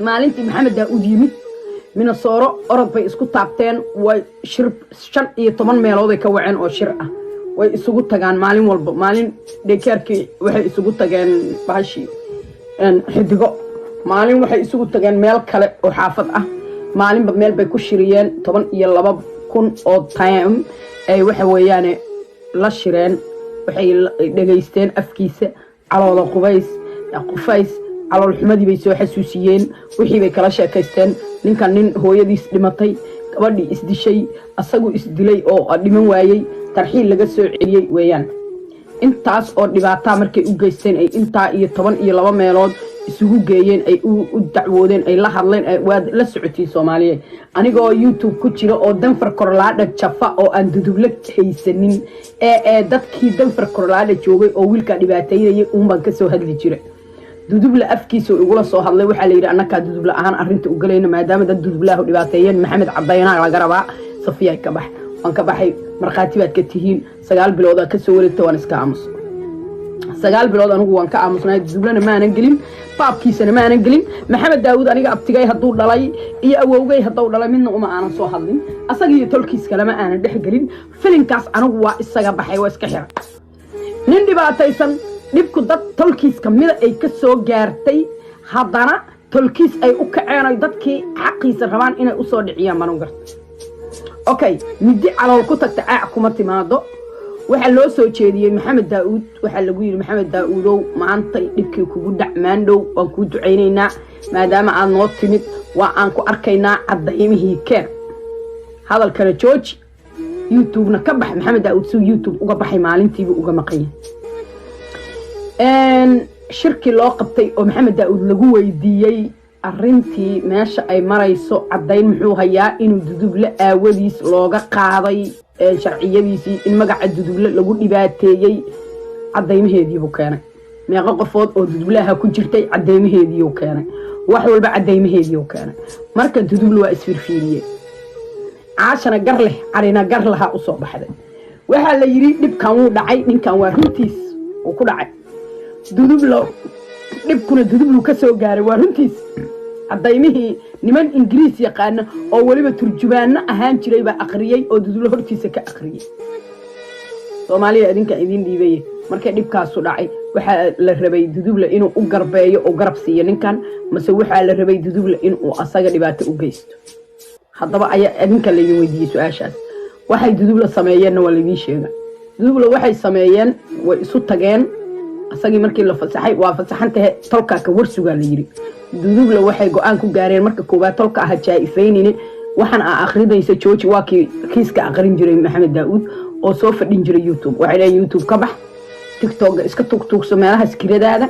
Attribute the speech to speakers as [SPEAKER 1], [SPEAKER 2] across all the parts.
[SPEAKER 1] maalintii maxamed daa'uud yimid minasooro orod bay isku taabteen way shir 15 meelood ay ka waceen oo shir ah way isugu tagaan maalin walba maalin dheekarkii waxay isugu tageen baashi xidigo maalin waxay isugu tageen meel kale oo xaafad ah maalinba meel bay ku shiriyeen 12,000 oo time ay waxa weeyaan la shireen waxay dhageysteen afkiisa calooda qufays calool xumadii bay soo xasuusiyeen wixii bay kala sheekaysteen ninkan nin hooyadiis dhimatay gabadhii isdishay asagu isdilay oo dhiman waayay tarxiil laga soo celiyay weeyaan intaas oo dhibaato markay u geysteen ay intaa iyo 12 meelood isugu geeyeen ay u dacwoodeen ay la hadleen waad la socotiin Soomaaliyeed anigoo YouTube ku jira oo danfar korlaadha jafa oo aan duduble haysanin dadkii danfar korlaadha joogay oo wiilka dhibaateeyay baan ka soo hadli jiray duduble afkiisa ugu la soo hadlay waxa la yiri annaka duduble ahaan arinta u galayna maadaama dad dudublaha dhibaateeyeen maxamed cadayna laga rabaa safiya ka bax waan ka baxay marqaati baad ka tihiin 9 bilood ka soo wareegtay waan iska aamus 9 bilood anigu waan ka aamusnay dudublana ma aanan gelin baabkiisana ma aanan gelin maxamed daawud aniga abtigay haduu dhalay iyo awowgay haduu dhalay midna uma aanan soo hadlin asaga iyo tolkiis kale ma aanan dhex gelin filinkaas anigu waa isaga baxay waa iska xiran nin dhibaataysan dibku dad tolkiis kamida ay ka soo gaartay haddana tolkiis ay u kaceen ay dadkii xaqiisa rabaan inay u soo dhiciyaan ma garta okay midi calool ku tagta kuma timaado waxa loo soo jeediyay maxamed daawud waxa lagu yiri maxamed daawudow maanta dibkii kugu dhacmaandhow waan ku duceynaynaa maadaama aan noo timid waa aan ku arkaynaa cadaymihii keen hadalkana jooji YouTube-na ka bax maxamed daawud soo YouTube uga baxay maalintiiba uga maqan shirki loo qabtay oo maxamed daawud lagu weydiiyay arintii meesha ay marayso cadayn muxuu hayaa inuu duduble aawadiis looga qaaday sharciyadiisii in magaca duduble lagu dhibaateeyay cadaymaheedii buu keenay meeqa qofood oo dudublaha ku jirtay cadaymaheedii uu keenay wax walba cadaymaheedii uu keenay marka duduble waa isfirfiiriyay caashana gar leh arina gar laha u soo baxday waxa la yiri dhibkan uu dhacay ninkan waa runtiis oo ku dhacay duduble dhibkuna dudublu ka soo gaaray waa runtiis cadaymihii niman ingiriis yaqaan oo waliba turjubaana ahaan jiray ba aqriyay oo duduble hortiisa ka aqriyay Soomaaliya idinka idin dhiibay markay dhibkaas u dhacay waxa la rabay duduble inuu u garbeeyo oo garab siiyo ninkan mase waxa la rabay duduble inuu asaga dhibaato u geysto haddaba ayaa idinka la weydiiyay su'aashaas waxay duduble sameeyeen waa la idin sheegay duduble waxay sameeyeen way isu tageen asagii markii la fasaxay waa fasaxantahay tolka ka warsuga la yiri duduble waxay go'aan ku gaareen marka koobaad tolka ah jaaifeynine waxaan akhridaysa jooji waa kiiska aqrin jiray maxamed daawud oo soo fadhin jiray YouTube waxay leeyahay YouTube ka bax TikTok iska tuugtuugso meelaha skiradaada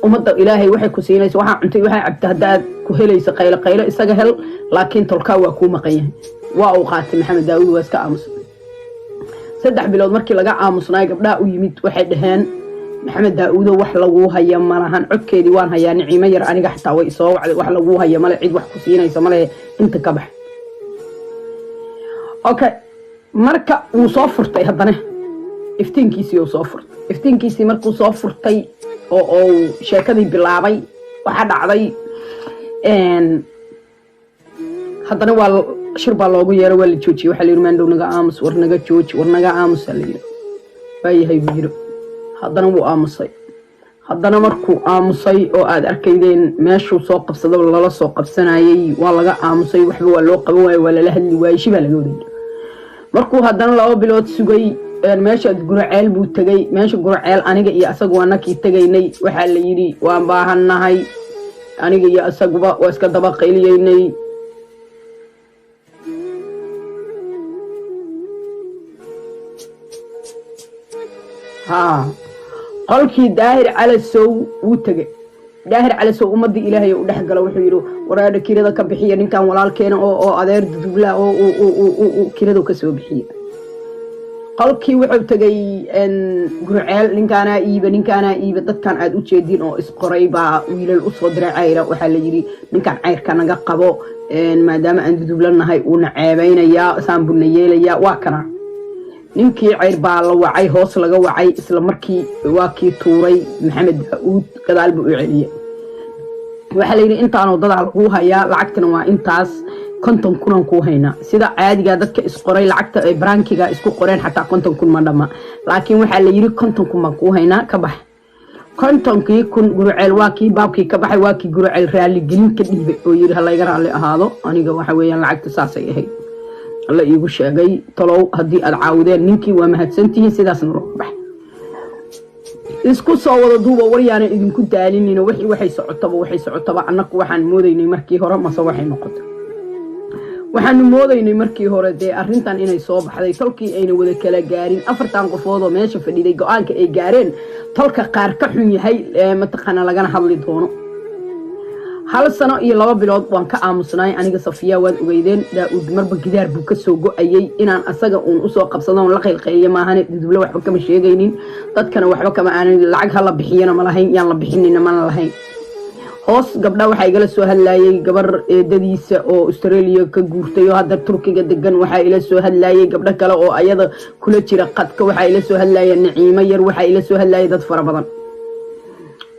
[SPEAKER 1] umada ilaahay waxay ku siinaysaa waxa cuntay waxa cabta hadaad ku helayso qaylo isaga hel laakiin tolka waa ku maqan yahay waa uu qaatay maxamed daawud waa iska aamus 3 bilood markii laga aamusnay gabdhaha u yimid waxay dhaheen maxamed daawud wax lagu hayo malahan codkeedii waan hayaa niciimo yar aniga xataa way soo wacday wax lagu hayo male cid wax ku siinaysa male inta ka bax okay marka uu soo furtay haddana iftiinkiisii uu soo furtay iftiinkiisii markuu soo furtay oo sheekadii bilaabay waxa dhacday haddana waa shirba loogu yeeray waa la joojiyay waxa la yiri maandhow naga aamus war naga jooji war naga aamus la yiri baayahay biro haddana wuu aamusay haddana markuu aamusay oo aad arkaydeen meeshuu soo qabsado lala soo qabsanayay waa laga aamusay waxba waa loo qaban waayay waa la hadli waayay shiba laga waday markuu haddana 2 bilood sugay meesha guraceel buu tagay meesha guraceel aniga iyo asagu waa nakii tagaynay waxa la yiri waan baahanahay aniga iyo asaguba waa iska daba qayliyeynay qolkii daahir cali sow uu tagay daahir cali sow ummadii ilaahay u dhex galo wuxuu yiri waraada kirada ka bixiya ninkan walaalkeena oo adeer dudubla oo kirada ka soo bixiya qolkii wuxuu tagay gurceel ninkaana iiba dadkan aad u jeedin oo isqoray baa wiilal u soo diray cayra waxa la yiri ninkan cayrka naga qabo maadaama aan dudublanahay uu naceebeynaya saambuna yeelaya waa kana ninkii cayr baa la wacay hoos laga wacay isla markii waa kii tuuray maxamed daawud gadaal buu u celiyay waxa la yiri intaan wadada lagu hayaa lacagtana waa intaas konton kunan ku haynaa sida caadiga dadka isqoray lacagta ay brankiga isku qoreen xataa konton kun ma dhama laakiin waxa la yiri konton kun ma ku haynaa ka bax kontonkii kun gurceel waa kii baabkii ka baxay waa kii gurceel raali gelin ka dhiibay oo yiri ha layga raali ahaado aniga waxa weeyaan lacagta saasay ahayd alla iigu sheegay talow haddii aad caawideen ninkii waa mahadsantihiin sidaasna loo bax isku soo wada duuba waryaana idinku daalinina waxay socotaba annagu waxaan moodaynay markii hore mase waxay noqotay waxaanu moodaynay markii hore dee arrintan inay soo baxday tolkii ayna wada kala gaarin afartan qofood oo meesha fadhiday go'aanka ay gaareen tolka qaar ka xun yahay mataqaana lagana hadli doono hal sano iyo 2 bilood waan ka aamusnay aniga Safiya waad ogeydeen Daawud marba gidaar buu ka soo go'ayay inaan asaga u soo qabsado la qeylqeeyay maahan dudubla waxba kama sheegaynin dadkana waxba kama aanan lacag hala bixiyana ma lahayn yaan la bixinina ma lahayn hoos gabdha waxa igala soo hadlaayay gabar eedadiisa oo Australia ka guurtay oo hadda Turkiga degan waxa ila soo hadlaayay gabdha kale oo ayada kula jira qadka waxa ila soo hadlaayay Naciima yar waxa ila soo hadlaayay dad fara badan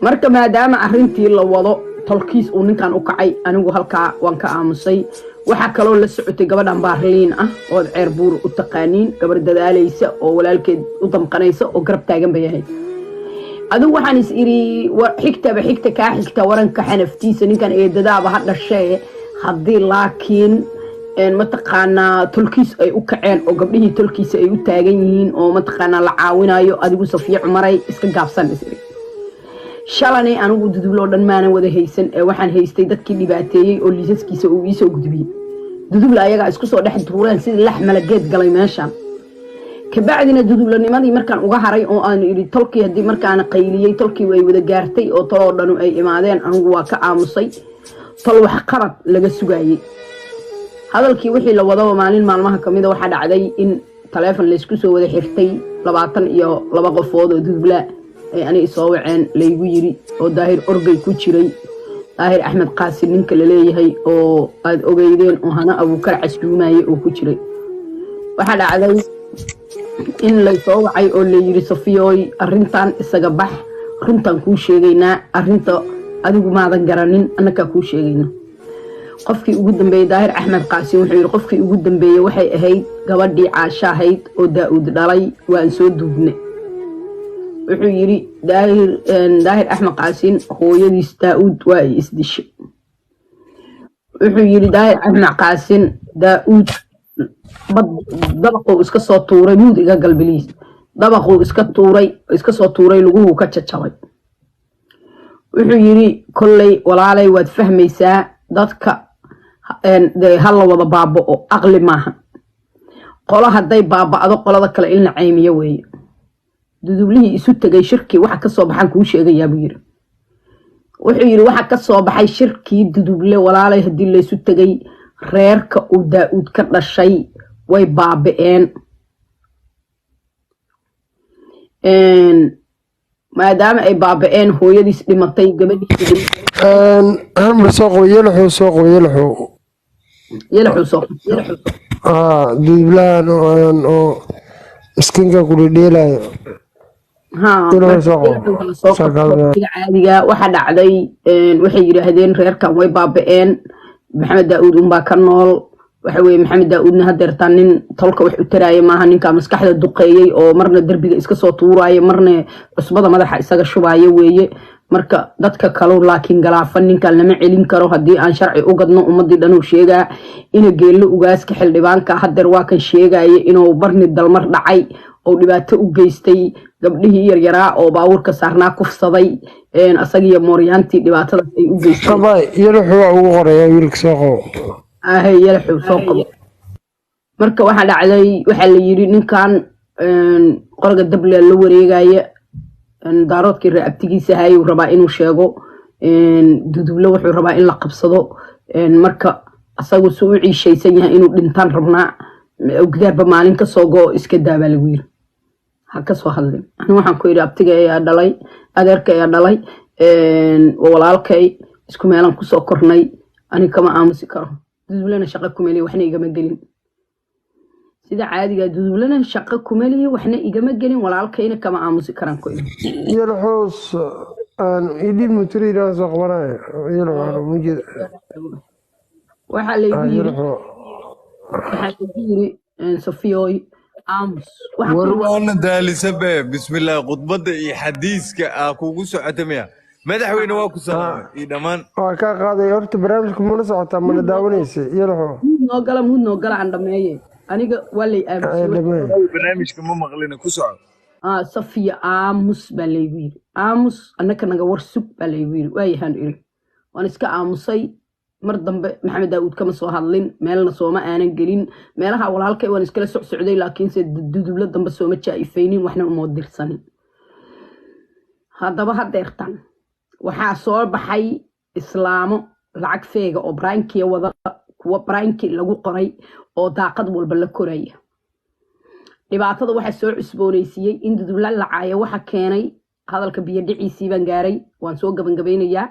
[SPEAKER 1] marka maadaama arrintii la wado tolkiis uu ninkan u kacay anigu halka waan ka aamusay waxa kale oo la socotay gabadhan Baarliin ah oo ceer buur u taqaaniin gabar dadaalaysa oo walaalkeed u damqanaysa oo garab taagan bayahay adigu waxaan is iri xigta ka xigta waranka xanaftiisa ninkan eedadaaba ha dhashay hadii laakiin mataqaana tolkiis ay u kaceen oo gabdhihii tolkiisa ay u taagan yihiin oo mataqaana la caawinayo adigu Safiya Cumaray iska gaabsan is iri shalani anigu dudublo dhan maanan wada haysan ee waxaan haystay dadkii dhibaateeyay oo liisaskiisa uu ii soo gudbiyay dudubla ayaga isku soo dhex tuureen sidii lax malageed galay meeshan kabacdina dudubnimadii markaan uga haray oo aan iri tolkii hadii markaan qayliyay tolkii way wada gaartay oo toloo dhan ay imaadeen anigu waa ka aamusay tol wax qarad laga sugayay hadalkii wixii la wado maalin maalmaha kamida waxa dhacday in telefoon la isku soo wada xirtay 22 qofood oo dudubla ay ani soo waceen laygu yiri oo daahir orgay ku jiray daahir Axmed Qaasim ninka la leeyahay oo aad ogeydeen oo hana Abuukar Casduumaye oo ku jiray waxa dhacday in la soo wacay oo la yiri Safiyooy arrintan isaga bax runtan ku sheegaynaa arrinta adigu maadan garanin annaka ku sheegayna qofkii ugu dambeeyay daahir Axmed Qaasim wuxuu yiri qofkii ugu dambeeyay waxay ahayd gabadhii Caasha ahayd oo Daawud dhalay waan soo duubnay wuxuu yiri daahir Axmed Qaasim hooyadiis Daawud waa isdishay wuxuu yiri daahir Axmed Qaasim Daawud dabaqo iska soo tuuray mudiga galbiliis dabaqo iska soo tuuray lagu ka jajabay wuxuu yiri kollay walaalay waad fahmaysaa dadka hal wada baabo oo aqli maaha qolo haday baabado qolada kale in la caymiyo weeye dudublihii isu tagay shirki waxa ka soo baxan ku sheegayaa buu yiri wuxuu yiri waxa ka soo baxay shirki duduble walaalay hadii la isu tagay reerka uu Daawud ka dhashay way baabeen maadaama ay baabeen hooyadiis dhimatay gabadhiis
[SPEAKER 2] هم سوق يلحو دبلان أو مسكينك كل ديلا
[SPEAKER 1] caadiga waxa dhacday waxay yiraahdeen reerkan way baabeen Maxamed Daawud baa ka nool waxa weey Maxamed Daawudna hadeertaan nin tolka wax u taraayay maaha ninka maskaxda duqeeyay oo marna darbiga iska soo tuuraayay marna cusbada madaxa isaga shubaayay weeye marka dadka kale laakiin galaafan ninka lama celin karo hadii aan sharci u gadno ummadii dhan uu sheegaa in geelo ugaaska xildhibaanka hadeer waa kan sheegay inuu barni dalmar dhacay oo dhibaato u geystay gabdhihii yar yaraa oo baawurka saarnaa kufsaday asagiyo mooryaantii dhibaatada ay u geystay
[SPEAKER 2] sabay yelxu ugu qoray wiilka soo qabo
[SPEAKER 1] yelxu soo qabo marka waxa dhacday waxa la yiri ninkan qorga dabla la wareegaya daaroodkii raabtigiisa hayuu rabaa inuu sheego dudublo wuxuu rabaa in la qabsado marka asagu soo ciishaysan yahay inuu dhintaan rabnaa ogdaarba maalin ka soo go iska daaba lagu yiri ha ka soo hadlin anigu waxaan ku yiri abtiga ayaa dhalay adeerka ayaa dhalay walaalkay isku meelan ku soo kornay aniga kama aamusi karo dudublana shaqo ku meelay waxna igama gelin sida caadiga dudublana shaqo ku meelay waxna igama gelin walaalkayna kama aamusi karan ku
[SPEAKER 2] yelxuus idin mutiriina soo qabanaya yelo waxa mujid
[SPEAKER 1] waxaa laygu yiri waxaa laygu yiri Sofiyooy aamus
[SPEAKER 3] warwaana daalisabe bismillah khudbada iyo xadiiska kugu socotamaya madaxweyne waa ku salaamay iyo dhamaan
[SPEAKER 2] waa ka qaaday horta barnaamijku mana socotaa mana daawanaysa yelo
[SPEAKER 1] muud noo gala aan dhameeyay aniga waa lay aamusay
[SPEAKER 3] barnaamijka ma maqlina ku soco
[SPEAKER 1] Safiya aamus baa laygu yiri aamus annaka naga war sug baa laygu yiri waayahan iri waan iska aamusay mar dambe maxamed daawud kama soo hadlin meelna sooma aanan gelin meelaha walaalkay waan iskala socday laakiin se dudubla dambe sooma jaa'ifaynin waxna uma dirsanin haddaba hadeertan waxaa soo baxay islaamo lacag feega oo brainkiya wada kuwa brainki lagu qoray oo daaqad walba la koraya dhibaatada waxa soo cusboonaysiiyay in dudubla lacaayo waxa keenay hadalka biyo dhiciisii baan gaaray waan soo gabangabeynayaa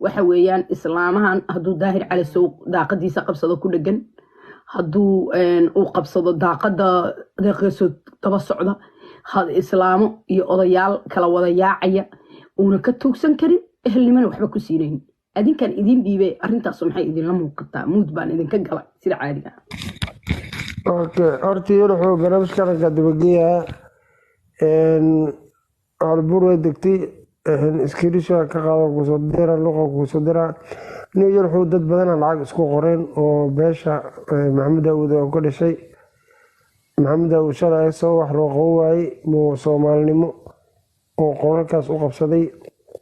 [SPEAKER 1] waxa weeyaan islaamahan hadduu daahir cali sow daaqadiisa qabsado ku dhegan hadduu uu qabsado daaqada deeqeeso daba socda islaamo iyo odayaal kala wada yaacaya uuna ka tuugsan karin ehelnimana waxba ku siinayn adinkan idin dhiibay arrintaas maxay idinla muuqataa muud baan idinka galay sida caadiga
[SPEAKER 2] okay horta wuxuu barnaamijkan ka dabageeyaa albur way degtay iskirisha ka qaado ku soo dira luqa ku soo dira nin wuxuu dad badan lacag isku qoreen oo beesha maxamed daawud oo ka dhashay maxamed daawud shalay soo wax loo qoway moo Soomaalnimo oo qoralkaas u qabsaday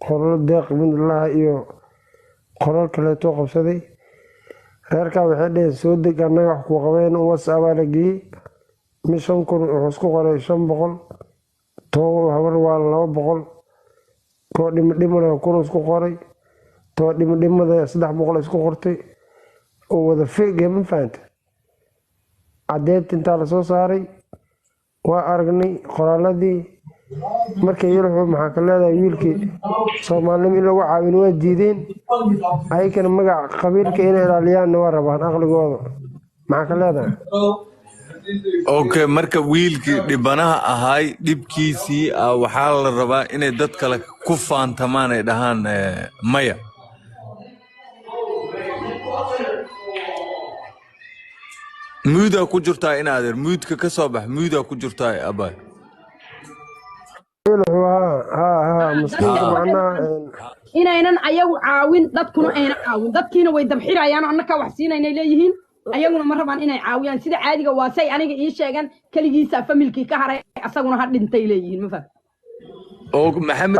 [SPEAKER 2] qoral deeq min Allah iyo qoral kale oo qabsaday reerka waxay dheen soo deganay wax ku qabeen WhatsApp lagi mission kun oo isku qoray 500 too hawar waa 200 koo dhimana kun isku qoray too dhimada 300 isku qortay oo wada feegay ma faanta cadeed inta la soo saaray waa aragnay qoraaladii markay yiraahdeen maxaa ka leedahay wiilkii Soomaalnimo in lagu caawin waa diideen ayagana magac qabiilka inay ilaaliyaan waa rabaan aqligooda maxaa ka leedahay
[SPEAKER 3] okay marka wiilkii dhibanaha ahay dhibkiisii waxaa la rabaa inay dad kale ku faantamaan ay dhahaan maya muuda ku jirtaa in adeer muudka ka soo bax muuda ku jirtaa abay
[SPEAKER 1] inaynan ayagu caawin dadkuna ayna caawin dadkiina way dabxirayaan annaka wax siinayna leeyihiin ayaguna ma rabaan inay caawiyaan sida caadiga waa say aniga ii sheegan kaligiisa familkii ka haray asaguna ha dhintay leeyihiin ma fahad
[SPEAKER 3] oo maxamed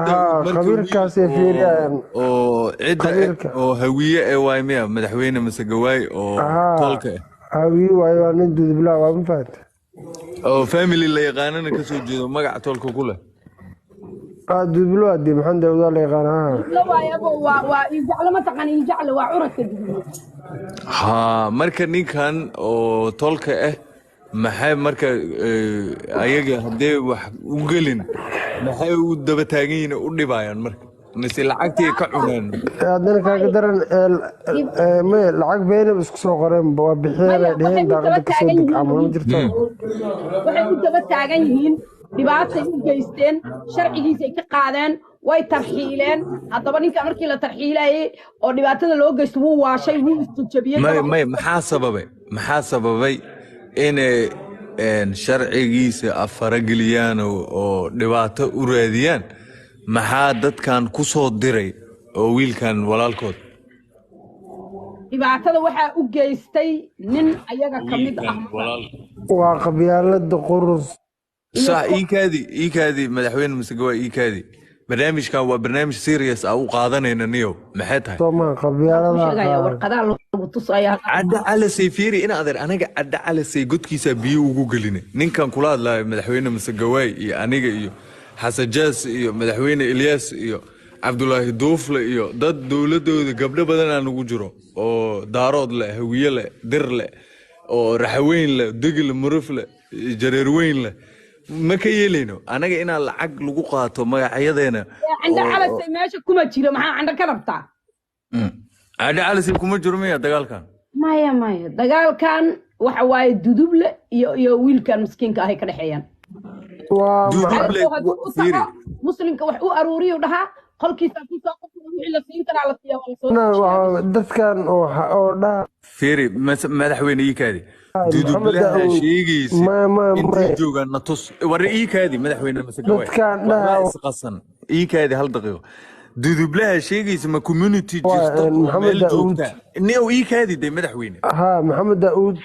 [SPEAKER 2] qabiilkaas ay fiiriyaan
[SPEAKER 3] oo cid oo hawiye ee waaymiya madaxweyne masagawaay oo tolka
[SPEAKER 2] hawiye waayo waa nin dudubla waa ma fahad
[SPEAKER 3] oo family la yaqaanana ka soo jeedo magac tolka ku leh
[SPEAKER 2] dudubla dii maxamed daawud la yaqaanaa
[SPEAKER 1] waa injaclo ma taqaan injaclo waa curadka dudubla
[SPEAKER 3] ha marka ninkan oo tolka maxay marka ayaga hadee wax u gelin maxay u daba taagan yihiin u dhibayaan marka nasi lacagtii ka cuneen
[SPEAKER 2] hadana kaaga daran ma lacag been isku soo qoreen waa bixiyay dheen daaqada ka soo deg ama jirto
[SPEAKER 1] waxay u daba taagan yihiin dhibaatay u geysteen sharcigiisa ka qaadeen way tarxiileen haddaba ninka markii la tarxiilayay oo dhibaatada loo geysto wuu waashay wuu istijabiyay
[SPEAKER 3] maxaa sababay in sharcigiisa afarageliyaan oo dhibaato u raadiyaan maxaa dadkan ku soo diray oo wiilkan walaalkood
[SPEAKER 1] dhibaatada waxaa u geystay nin ayaga ka mid ah
[SPEAKER 2] waa qabyaalada qurus
[SPEAKER 3] صح إيكادي مدحوين مسجوا إيكادي برنامج كان وبرنامج سيريس أو قاعدنا هنا نيو محتها
[SPEAKER 2] طبعا
[SPEAKER 1] قبيلة
[SPEAKER 3] عدا على سيفيري أنا عدا على سيجود كيسا بيو وجوجلين نين كان كلاد لا مدحوين مسجواي أنا حسجاس مدحوين إلياس عبد الله دوف لا ضد دولته قبل بدنا نوجره أو دارود لا هوية لا در لا أو رحوين لا دقل مرف لا جريروين لا ما كيلينو أنا جينا العقل لقو قاتو ما عيادنا
[SPEAKER 1] عند على سماشة كم تجيله معاه عندك كربتا
[SPEAKER 3] عند على سيف كم جرمية دجال كان
[SPEAKER 1] مايا دجال كان وحواي دودبل يويل كان مسكين كهي كده حيان
[SPEAKER 3] دودبل
[SPEAKER 1] مسلم كوحو أروري ودها qolkiisa ku soo qofka wixii la siin karaa la siiyaa wala soo
[SPEAKER 2] dadkan oo dhaa
[SPEAKER 3] فيري مدحوين إيكادي دودو
[SPEAKER 2] محمد
[SPEAKER 3] بلاها
[SPEAKER 2] داود
[SPEAKER 3] شيغيس
[SPEAKER 2] ما
[SPEAKER 3] انت جوغا نطس وري إيكادي مدحوين مسكوي
[SPEAKER 2] dadkan
[SPEAKER 3] والله
[SPEAKER 2] dhaa
[SPEAKER 3] اسقصن إيكادي هل دقيقة دودو بلاها شيغيس ما كوميونيتي جيستو
[SPEAKER 2] محمد
[SPEAKER 3] ميل
[SPEAKER 2] داود
[SPEAKER 3] جوغتا نيو إيكادي دي مدحوين
[SPEAKER 2] ها محمد داود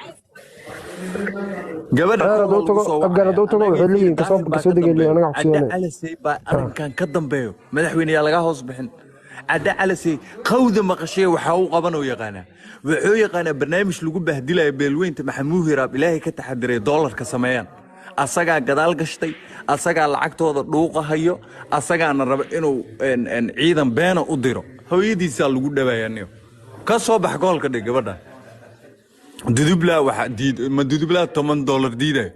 [SPEAKER 3] gabadha
[SPEAKER 2] Aad u tago abgaarad u tago waxay leeyihiin kasoo degay anaga xuseenay
[SPEAKER 3] على سي با arrinkan ka dambeeyo madaxweynaha laga hoos bixin ada على سي qawda maqashay waxa uu qaban oo yaqaana wuxuu yaqaana barnaamij lagu bahdilayo beelweynta maxamuud hiraab ilaahay ka taxadiray dollarka sameeyaan asaga gadaal gashtay asaga lacagtooda dhuuqa hayo asagaana raba inuu ciidan beena u diro hooyadiisa lagu dhawaayanayo ka soo bax goolka dhig gabadha دودبلا واحد ديد ما دودبلا $8 ديده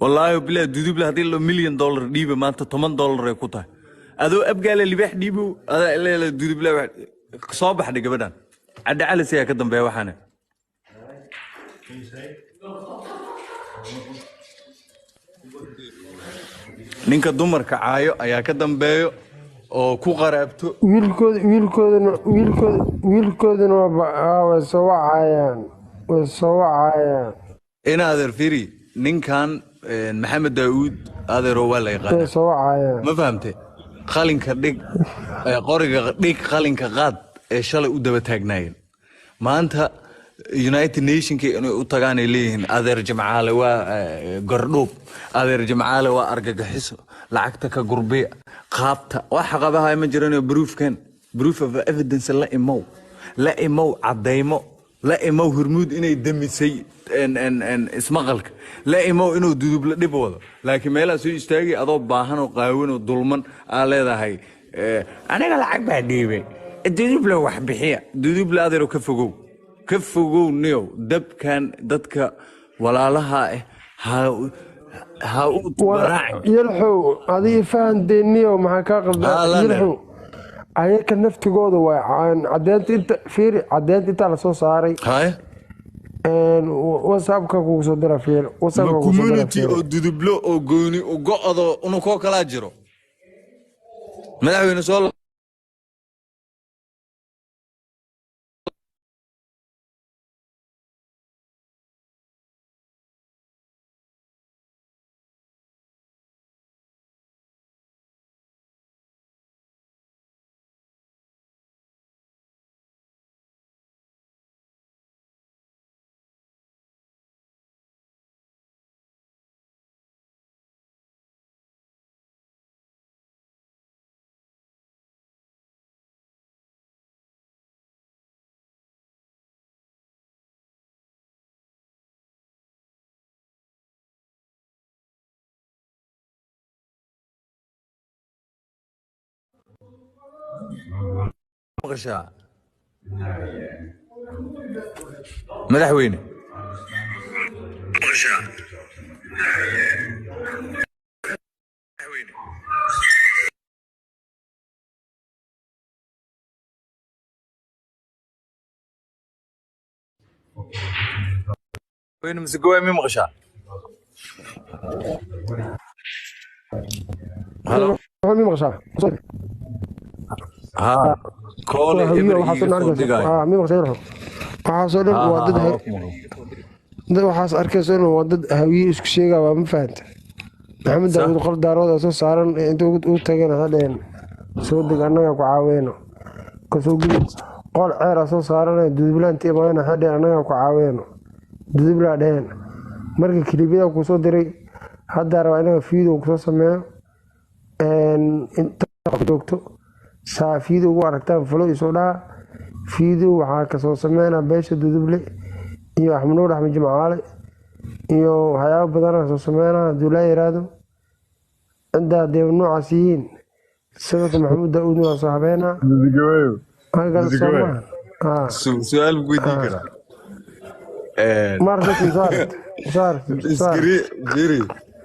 [SPEAKER 3] والله بلا دودبلا هذه له $1,000,000 ديبه ما انت $8 يكوتها ادو ابقال اللي بيح ديبو هذا دودبلا واحد صباح دي غبدان عد على سيا كدنبه waxana ninka dumarka caayo ayaa ka dambeeyo oo ku qaraabto
[SPEAKER 2] wiilkoodana way soo wacayaan
[SPEAKER 3] ina adeer firi ninkan maxamed daawud adeero waa la yaqaan
[SPEAKER 2] way soo wacayaan
[SPEAKER 3] ma fahamtay qalinka dhig qoriga dhig qalinka qaad ee shalay u daba taagnaayeen maanta United Nations inay u tagaan ay leeyihiin adeer Jimcaale waa gordhoob adeer Jimcaale waa argagaxiso lacagta ka gurbiya qaabta waxa qabahay ma jiraan proof of evidence la imow cadeymo la imow hurmuud inay damisay ismaqalka la imow inuu dudub la dhib wado laakiin meelaha soo istaagay adoo baahan oo qaawin oo dulman aan leedahay aniga lacag baa dhiibay dudub la wax bixiya dudub la adeero ka fogow niyow dabkan dadka walaalaha ha u baraac
[SPEAKER 2] yalxow adii fahanteeniyo maxaa ka qaldan yalxow ayaka naftigooda waa cadeynta inta la soo saaray whatsappka kugu soo dira fiir whatsappka
[SPEAKER 3] community oo dudublo oo gooni oo go'do unu ko kala jiro madaxweyne soo مقشع مدحويني مقشع مدحويني وين مسكوه مين مقشع هلا
[SPEAKER 2] مين مقشع
[SPEAKER 3] ها كول
[SPEAKER 2] مين مقشع waxaasoo dhan waa dad waxaas arkayso waa dad hawiye isku sheega waa ma fahanta maxamed daawud qol daarood soo saaran inta uu tagay hadeen soo deg anaga ku caaweyno kasoo gudub qol ceer soo saaran dudublaanta imaana hadeen anaga ku caaweyno dudubla dheen marka kilibada ku soo diray hadda raba inaga fiido ku soo sameeyo inta joogto saafiido ugu aragtaan falo isoo dhaa fiido waxaa kasoo sameynaa beesha duduble iyo axmed nuur axmed jimcaale iyo waxyaabo badan soo sameynaa hadduu laa yiraahdo ciddaa dee noocaas yihiin sawirka maxamuud daawud waa soo habeenaa halkan soomaa
[SPEAKER 3] su'aal weydiin karaa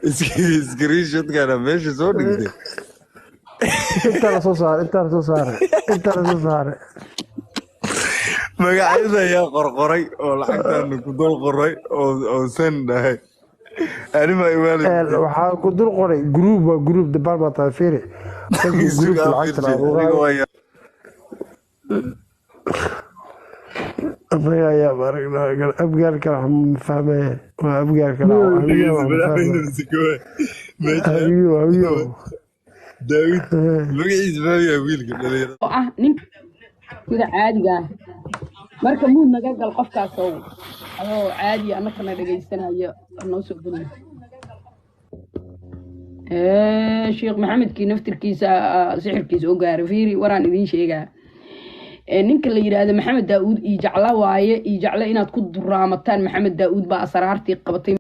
[SPEAKER 3] iskrii shadkana meesha soo dhigtay
[SPEAKER 2] inta la soo saaray
[SPEAKER 3] magacyada ayaa qorqoray oo lacagtaana ku dul qoray oo san dhahay
[SPEAKER 2] waxaa ku dul qoray gruub waa gruub dabaal baa tahay fiiri markuu gruubka lacagta aruuraayo anaga ayaa maaragna abgaalka wax ma fahmaya waa abgaalka hawiyo
[SPEAKER 3] daawid magaciisa fahmaya wiilka dhalinyarada
[SPEAKER 1] oo ah ninka sida caadiga ah marka muu naga gal qofkaas oo adoo caadi annagana dhagaysanayo noo soo geliyo sheekh maxamedkii naftirkiisa sixirkiisa oo gaaray fiiri waraan idiin sheegaa ninka la yiraahdo maxamed daawud ii jecla waaye ii jecla inaad ku duraamataan maxamed daawud baa asraartii qabatay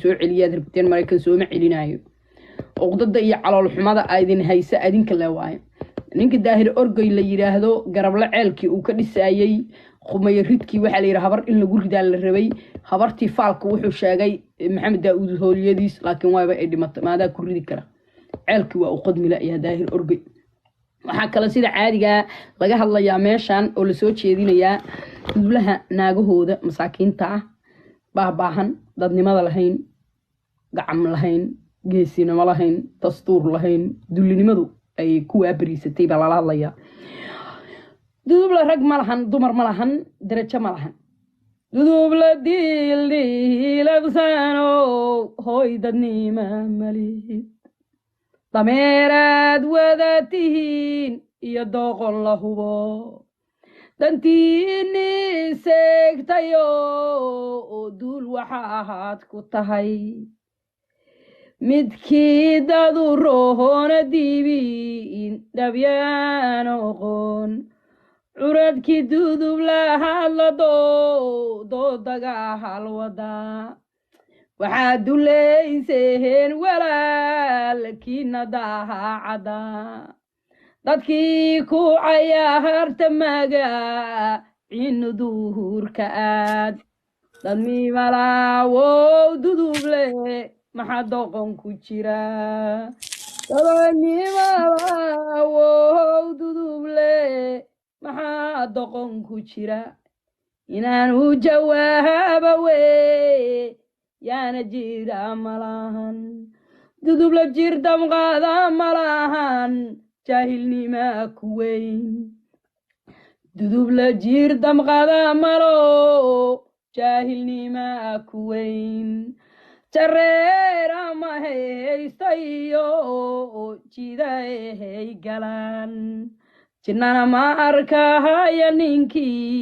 [SPEAKER 1] soo celiyaad rabteen maraykan soo ma celinayo oqdada iyo calool xumada aydin haysa adinka la waaye ninka daahir orgoy la yiraahdo garabla ceelkii uu ka dhisayay qumay ridkii waxa la yiraahdo habar in lagu ridaa la rabay habartii faalku wuxuu sheegay maxamed daawud hooliyadiis laakiin waaba ay dhimatay maada ku ridi kara ceelkii waa u qodmi la yaa daahir orgoy waxaa kale sida caadiga laga hadlayaa meeshan oo la soo jeedinayaa dublaha naagahooda masaakiinta ah baahbaahan dadnimada lahayn gacam lahayn geesinimo lahayn dastuur lahayn dullinimadu ay ku waabariisatay baa lala hadlayaa dudubla rag ma lahan dumar ma lahan darajo ma lahan dudubla diildhiilabsano hooy dadnima malihid dameeraad wada tihiin iyo dooqon la hubo dantiini seegtayo oo duul waxa ahaad ku tahay midkii dadu rohoona diibiin dhabyaan oqoon curadkii dudub la hadla doodaga halwada waxaad duleyseen walaalkiina daacada dadkii ku cayaarta magaciinu duhurka aad dadmimalaawow duduble maxaa doqon ku jira dadmimalaawow duduble maxaa doqon ku jira inaan u jawaaba wey yaana jira malahan dudubla jir damqaada malahan jaahilnima ku weyn dudubla jir damqaada malo jaahilnima ku weyn jareera ma haystayo jidahay galaan jinnana ma arkahaya ninkii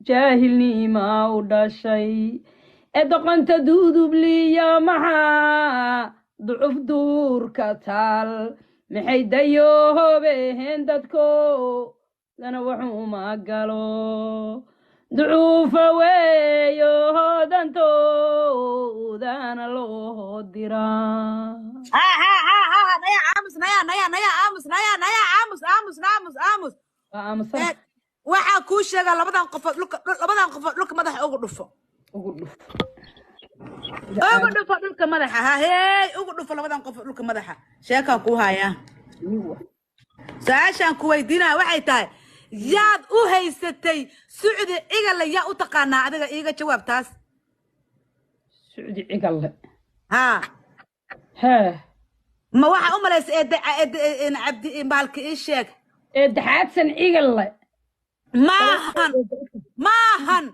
[SPEAKER 1] jaahilnima u dhashay doqonta dudubliya maxaa ducuf duurka taal maxay dayoobeen dadko dana waxuma galo ducuufa weeyo dantoodana loo diraa
[SPEAKER 4] waxaa kuu sheegaa labadan qofood dhulka madaxa ugu dhufo ugu dhufo dhulka madaxa hey ugu dhufo labadan qofood dhulka madaxa sheekaan kuu hayaa su-aashaan ku weydiinaya waxay tahay yaad u haysatay sucdi cigalle yaa u taqaanaa adiga iiga jawaab taas
[SPEAKER 1] sucdi cigalle
[SPEAKER 4] haa
[SPEAKER 1] hee
[SPEAKER 4] ma waxaa u malaysa cabdi maalki ii sheeg
[SPEAKER 1] daxaadsan cigalle
[SPEAKER 4] maahan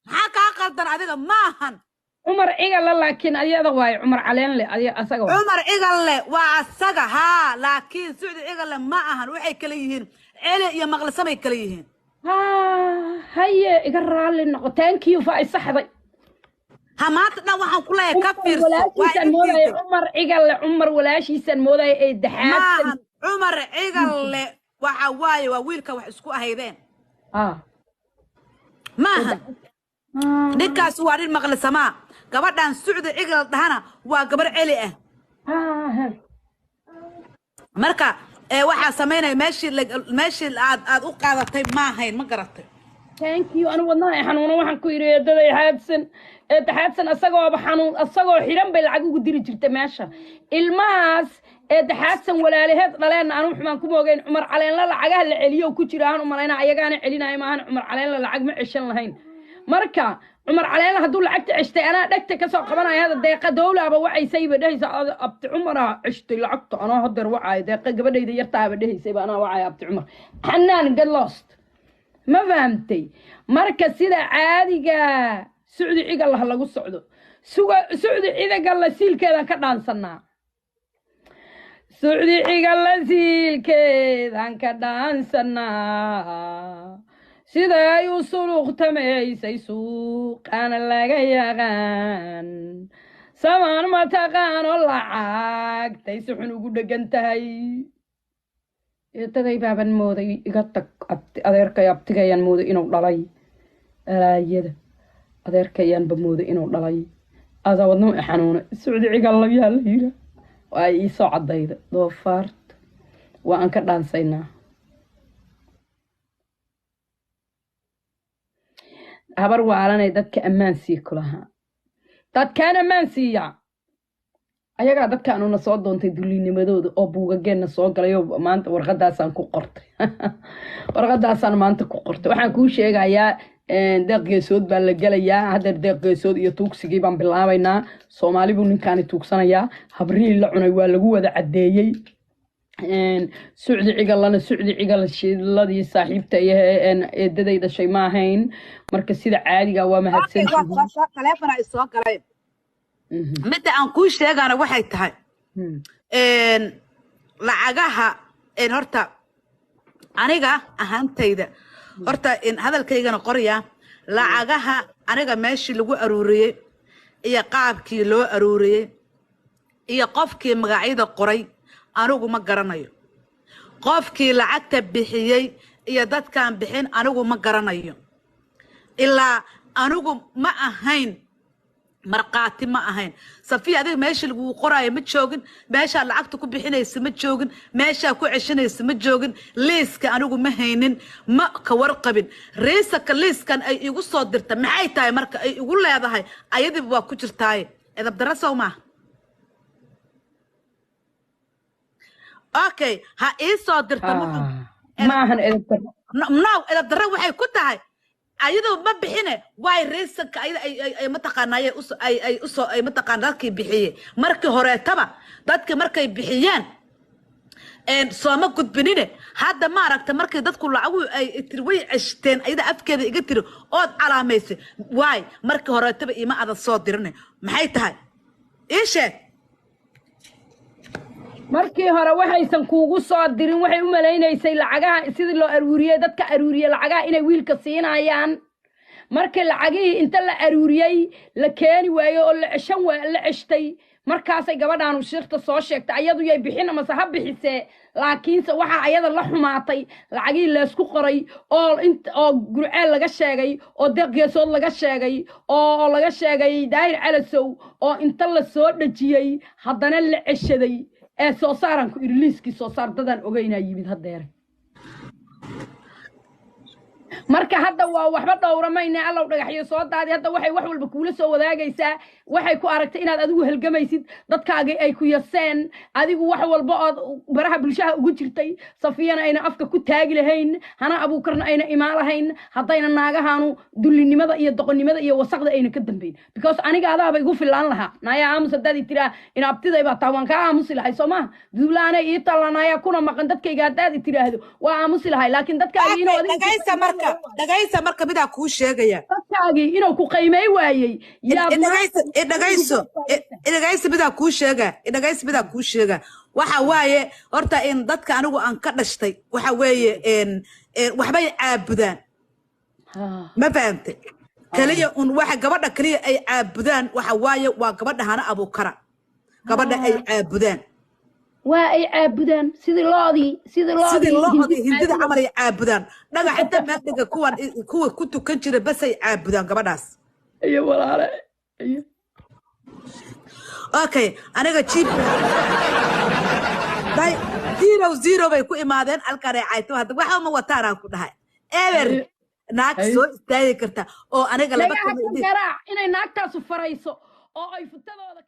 [SPEAKER 4] maxaa kaa qaldan adiga maahan
[SPEAKER 1] cumar cigalle laakiin ayada waaye cumar caleenle asaga
[SPEAKER 4] cumar cigalle waa asaga haa laakiin sucdi cigalle ma ahan waxay kala yihiin celi iyo maqlisamay kala yihiin
[SPEAKER 1] haye iga raalli noqo taankiyu fa ay saxday
[SPEAKER 4] ha maanta dhan waxaan ku leeyahay ka fiirso
[SPEAKER 1] cumar cigalle cumar walaashiisaan moodaya ee daxaadsan
[SPEAKER 4] cumar cigalle waxa waaye waa wiilka wax isku ahaydeen maahan ninkaas waa nin maqlisamaa gabadhan sucdi cigal dhahana waa gabar celi ah marka waxaa samaynaya meeshii aad u qaadatay maahayn ma garatay
[SPEAKER 1] thank you anu wadnaha xanuuna waxaan ku yidhi eedaday xaadsan asagooba xanuun asagoo xidhan bay lacag ugu diri jirta meesha ilmahaas daxaadsan walaalaheed dhaleenna anu xumaan ku moogeyn cumar caleenla lacagaha la celiyo ku jira aan u malayna ayagaana celinaya maahan cumar caleenla lacag ma ceshan lahayn marka عمر علينا هدول لعقت عشتي أنا دكت كسر قبنا هذا دقيقة دولة أبو وعي سيب ده أبت عمر عشتي لعقت أنا هدر وعي دقيقة قبل يدي يرتاح بده سيب أنا وعي أبت عمر حنان قال lost ما فهمتي مركز سيدا عادي جا سعودي عيق الله الله قص سعودي إذا قال سيل كذا كدان سنا سعودي عيق الله سيل كذا كدان سنا سيدا يوصلوا تميسي سوق أنا لاقي يغان سمان ما تغان الله عاق تيسحن وقود جنتهي يتدي بابا مودي يقطك أديرك يبتغيان مودي إنو دلاي يدا أديرك يان بمودي إنو دلاي هذا ودنو إحنون السعودي عيق الله بيها الليلة وأي صعد دايدا دوفارت وأنك دانسينا habar waalanay dadka ammaan sii kulaha dadkaan ammaan siiya ayaga dadkaan una soo doontay dullinimadooda oo buugageena soo galay oo maanta warqadaasaan ku qortay warqadaasaan maanta ku qortay waxaan kuu sheegayaa deeqgeesood baa la gelayaa hadda deeqgeesood iyo tuugsigii baan bilaabaynaa Soomaalibu ninkaan tuugsanayaa habriil la cunay waa lagu wada cadeeyay سعودي عقلنا سعودي عقل الشيء الذي صاحبته يددي شيء ما هين مركز سيدا عادي قوام هالسن
[SPEAKER 4] تلفون السوق قريب متى أنكوش تيجي أنا واحد تهاي لعجها هرتا أنا جا أهنت إذا هرتا هذا الكيجان قرية لعجها أنا جا ماشي لجو أروري يا قاب كيلو أروري يا قف كي مقعيد قري أنوجو ما قرنايو قفكي لعتب بحيي يا دات كان بحين أنوجو ما قرنايو إلا أنوجو ما أهين مرقاتي ما أهين صفي هذا ماشي لجو قراية متشوجن ماشي لعقتكو بحين يسمتشوجن ماشي أكو عشان يسمتشوجن ليس كأنوجو ما هينن ما كورقبن ريسك ليس كان أي يقول صدرت معي تاي مرك يقول له هذا هاي أيدي بوا كتر تاي إذا بدرسوا معه اوكي ها اي صادرت
[SPEAKER 1] ما هن
[SPEAKER 4] إذا الدرا waxay ku tahay ayadu ma bixine way reesanka ay mataqaanay ay mataqaanadkii bixiye markii horeetaba dadka markay bixiyaan sooma gudbinine hadda ma aragta markii dadku lacagu ay tirway cishteen ayada afkeeda iga tiri oo calaameysay way markii horeetaba ima ada soo dirnay maxay tahay ishe
[SPEAKER 1] markii hore waxaysan kuugu soo dirin waxay u maleynaysay lacagaha sidii loo aruuriyay dadka aruuriyay lacagaha inay wiilka siinayaan markii lacagii inta la aruuriyay la keeni waayo oo la cishan waa la cishtay markaasay gabadhan u shirta soo sheegtay ayadu yay bixin ama sax bixisay laakiinse waxa ayada la xumaatay lacagii la isku qoray oo gurceel laga sheegay oo deeqgeesood laga sheegay oo laga sheegay daahir calasow oo inta la soo dhajiyay haddana la cishaday soo saaran ku irliiskii soo saar dadan ogeynaa yimid hadeer marka hadda waa waxba dhowramayna alla dhagaxyo soo daadi hadda waxay wax walba kuula soo wadaagaysaa waxay ku aragtay inaad adigu halgamaysid dadkaaga ay ku yaseen adigu wax walba oo baraha bulshada ugu jirtay safiyana ayna afka ku taagi lahayn hana abuukarna ayna imaan lahayn hadayna naagahaanu dullinimada iyo doqonnimada iyo wasaqda ayna ka dambeyn because aniga adaaba igu filaan lahaa naaya aamus hadii tira in abtiday baa tawan ka aamusi lahay Soomaa duulaana ii talanaaya kuna maqan dadkayga hadii tiraahdo waa aamusi lahay laakiin dadkaaga inoo
[SPEAKER 4] dhagaysa marka midaa kuu sheegaya
[SPEAKER 1] dadkaagii inuu ku qiimay waayay
[SPEAKER 4] dhagaysa midaa kuu sheega dhagaysa midaa kuu sheega waxa waaye horta in dadka anigu aan ka dhashtay waxa weeye waxbay caabudaan ma fahamtay kaliya un waxa gabadha kaliya ay caabudaan waxa waaye waa gabadha hana abuukara gabadha ay caabudaan
[SPEAKER 1] واي عابدان سيدي لودي
[SPEAKER 4] هندida camal ay caabudaan dhagaxta maadhiga kuwa ku tukan jira bas ay caabudaan gabadhaas
[SPEAKER 1] iyo walaale
[SPEAKER 4] okay aniga chip bay 00 bay ku imaadeen halkaan ay cayto hadda waxa ma wataan ku dhahay ever naag soo istaagi karta oo aniga laba
[SPEAKER 1] ka garaac inay naagtaas farayso oo ay futadooda